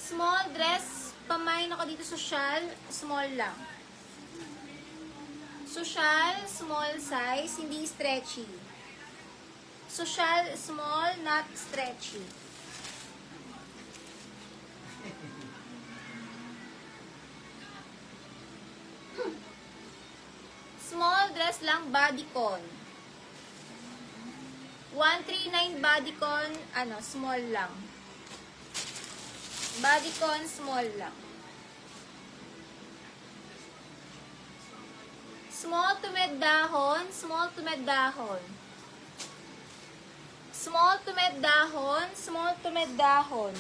Small dress, pamain ako dito social, small lang. Social, small size, hindi stretchy. Social, small, not stretchy. Small dress lang, bodycon. 139 bodycon, small lang. Bodycon, small lang. Small to med dahon, small to med dahon. Small to med dahon, small to med dahon.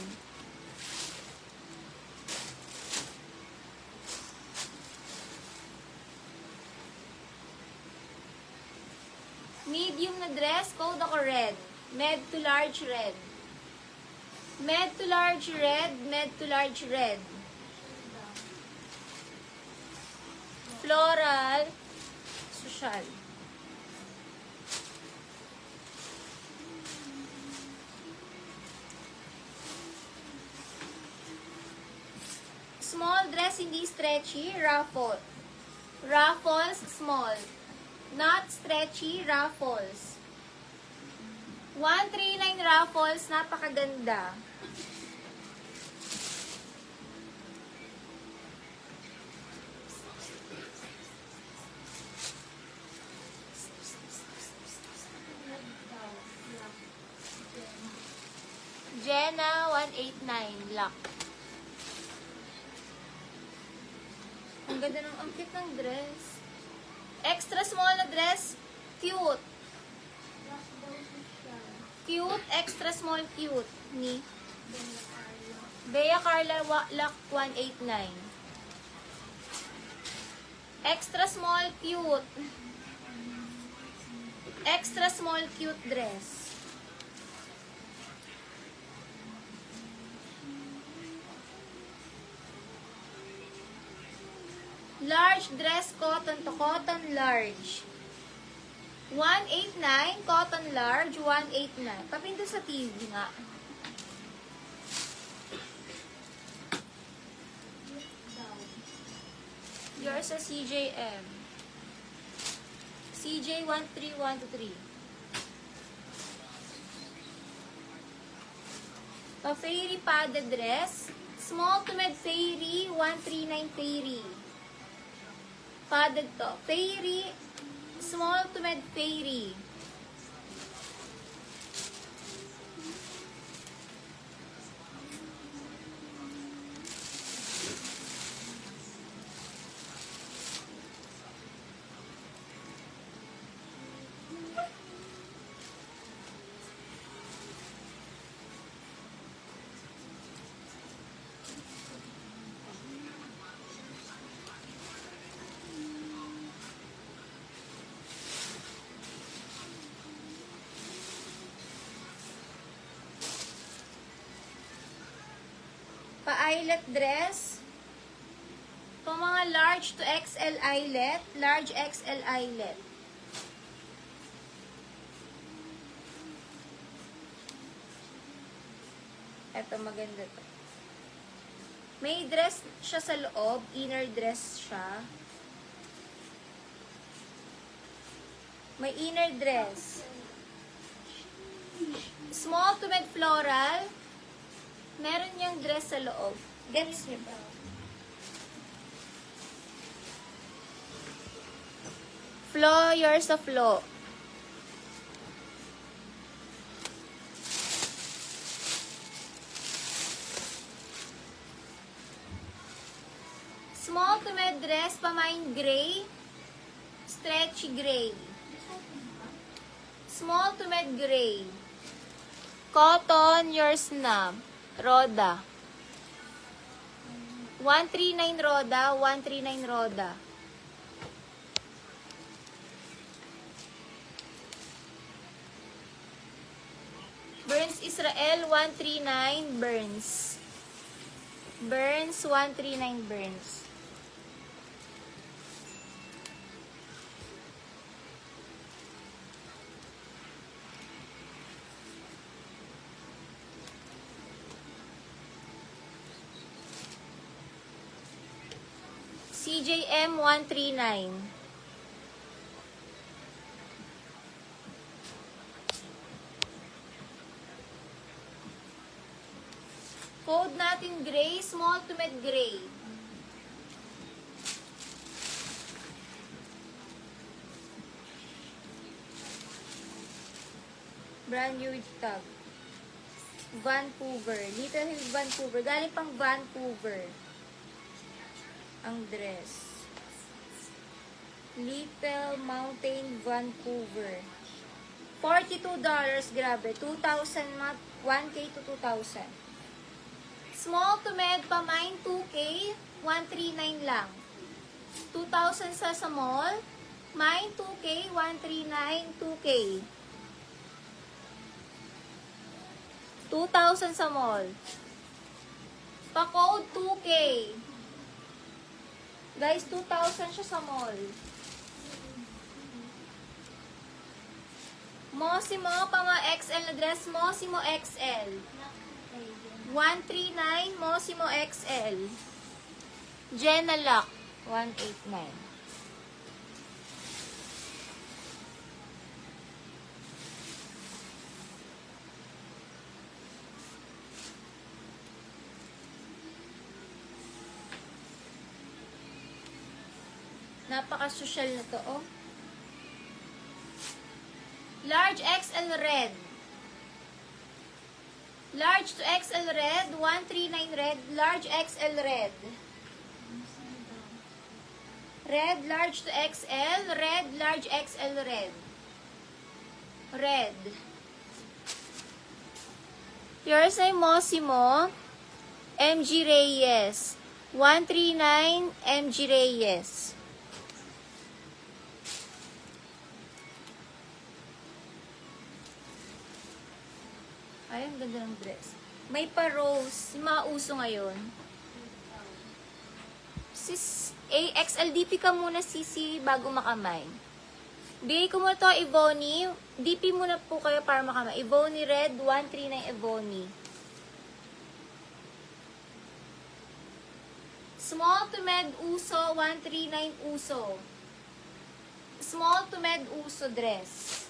Medium na dress, code ako red. Med to large red. Med to large red, med to large red. Floral, social. Small dress, hindi stretchy, ruffle. Ruffles, small. Not stretchy, ruffles. 139 ruffles, napakaganda. Jenna, 189, lock. Ang ganda ng, ang cute ng dress. Extra small na dress, cute. Cute, extra small, cute. Ni Bea Carla, lock 189. Extra small, cute. Extra small, cute dress. Large dress, cotton to cotton, large. 189, cotton large, 189. Papinto sa TV nga. Yours sa CJM. CJ 13123. Pa-fairy padded dress. Small to mid fairy, 139 fairy. Padded to. Fairy, small to mid fairy. Pa-eyelet dress. Pa mga large to XL eyelet. Large XL eyelet. Ito maganda to. May dress siya sa loob. Inner dress siya. May inner dress. Small to mid floral. Meron niyang dress sa loob. Gets niyo ba? Flo, yours sa Flo. Small to mid dress, pamain gray. Stretchy gray. Small to mid gray. Cotton, yours na. Roda. 139 Roda, 139 Roda. Burns Israel, 139 Burns. Burns, 139 Burns. CJM 139. Code natin gray, small to mid gray. Brand new with tag. Vancouver. Little Hills, Vancouver. Galing pang Vancouver. Ang dress. Little Mountain, Vancouver. $42. Grabe. 2,000 mat. 1K to 2,000. Small to med pa mine 2K. 139 lang. 2,000 sa mall. Mine 2K. 139 2K. 2,000 sa mall. Pa-code 2K. Guys, 2,000 siya sa mall. Mosimo, pang XL na dress. Mosimo XL. 139, Mosimo XL. Jenna Lock. 189. Napaka-social na to, oh. Large XL red. Large to XL red. 139 red. Large XL red. Red, large to XL. Red, large XL red. Red. Yours ay Mosimo. MG Reyes. 139 MG Reyes. Ay, ang ganda ng dress. May pa-rose. Yung mga uso ngayon. Sis, XLDP ka muna, sisi, bago makamay. Bigay ko muna to, Ebony. DP muna po kayo para makamay. Ebony Red, 139 Ebony. Small to med uso, 139 uso. Small to med uso dress.